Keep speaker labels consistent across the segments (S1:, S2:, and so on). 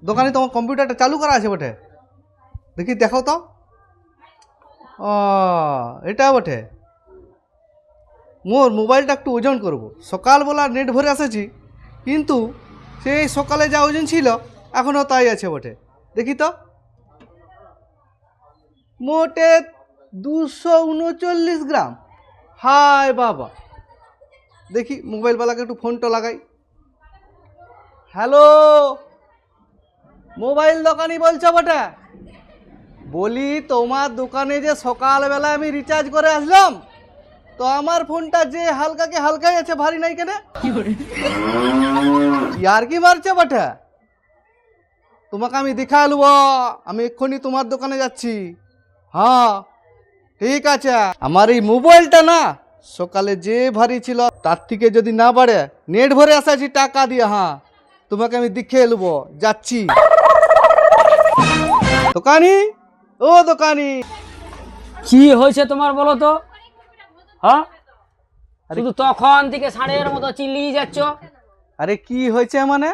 S1: দোকানে তোমার কম্পিউটারটা চালু করা আছে বটে, দেখি দেখো তো। ও এটা বটে, মোর মোবাইলটা একটু ওজন করব। সকালবেলা নেট ভরে এসেছি, কিন্তু সেই সকালে যা ওজন ছিল এখনও তাই আছে বটে। দেখি তো, মোটে 239 গ্রাম। হায় বাবা, দেখি মোবাইলওয়ালাকে একটু ফোনটা লাগাই। হ্যালো, মোবাইল দোকানি বলছো বটে? বলি তোমার দোকানে যে সকালবেলা আমি রিচার্জ করে আসলাম, তো আমার ফোনটা যে হালকাকে হালকাই আছে, ভারী নাই কেন? ইয়ার কি মারছে বটে? তোমাকে আমি দেখা নেব, আমি এক্ষুনি তোমার দোকানে যাচ্ছি। হ্যাঁ ঠিক আছে। আমার এই মোবাইলটা না সকালে যে ভারী ছিল তার থেকে যদি না বাড়ে, নেট ভরে আসাছি টাকা দিয়ে। হ্যাঁ তোমাকে আমি দেখে নেব, যাচ্ছি। দোকানি, ও দোকানি,
S2: কি হয়েছে তোমার বলো তো? হ্যাঁ, শুধু তখন থেকে ষাঁড়ের মতো চিল্লিয়ে যাচ্ছ।
S1: আরে কি হয়েছে মানে,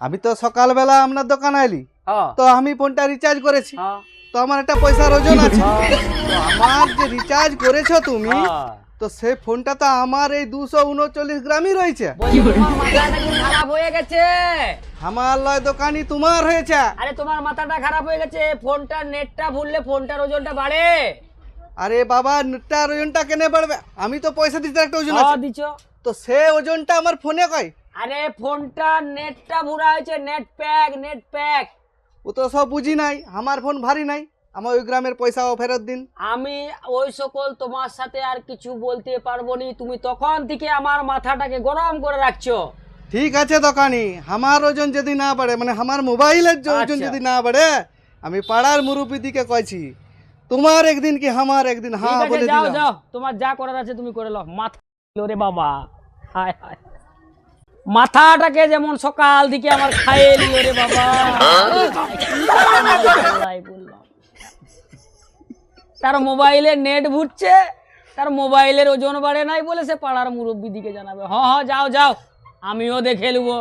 S1: আমি তো সকালবেলা আপনার দোকানে এলি,
S2: হ্যাঁ,
S1: তো আমি ফোনটা রিচার্জ করেছি,
S2: হ্যাঁ,
S1: তো আমার একটা পয়সার ওজন আছে। তো আমার যে রিচার্জ করেছো তুমি,
S2: হ্যাঁ।
S1: তো সেই ফোনটা তো আমার এই 239 গ্রামই রয়েছে।
S2: বলছি, তোমার মাথাটা কি খারাপ হয়ে গেছে?
S1: আমার লয় দোকানি, তোমার হয়েছে।
S2: আরে তোমার মাথাটা খারাপ হয়ে গেছে। ফোনটার নেটটা ভুললে ফোনটার ওজনটা বাড়ে।
S1: আরে বাবা, নেটটার ওজনটা কেনে বাড়বে? আমি তো পয়সা দিতে একটা ওজন আছে,
S2: দিছ।
S1: তো সে ওজনটা আমার ফোনে কয়।
S2: আরে ফোনটার নেটটা ভুরা হয়েছে, নেট প্যাক, নেট প্যাক।
S1: ও তো সব বুঝি নাই, আমার ফোন ভারী নাই, আমার ওই গ্রামের পয়সাও ফেরত দিন।
S2: আমি ওই সকল তোমার সাথে আর কিছু বলতে পারবো নি। তুমি তখন থেকে আমার মাথাটাকে গরম করে রাখছো।
S1: ঠিক আছে দোকানি, আমার ওজন যদি না বাড়ে, মানে আমার মোবাইলের ওজন
S2: আচ্ছা।
S1: যদি না বাড়ে, আমি পাড়ার মুরব্বী দিকে কইছি, তোমার একদিন কি আমার একদিন।
S2: ঠিক
S1: হ্যাঁ
S2: আছে,
S1: বলে
S2: যাও
S1: দিলাম।
S2: যাও, তোমার যা করার আছে তুমি করে নাও। মাথা রে বাবা, হায় হায়, মাথাটাকে যেমন সকাল থেকে আমার খাইয়ে নিল রে বাবা। আল্লাহই বললাম। তার মোবাইলে নেট ভুটছে, তার মোবাইলের ওজন বাড়ে নাই বলে সে পাড়ার মুরব্বী দিকে জানাবে। হ্যাঁ হ্যাঁ, যাও যাও, আমিও দেখে নেবো।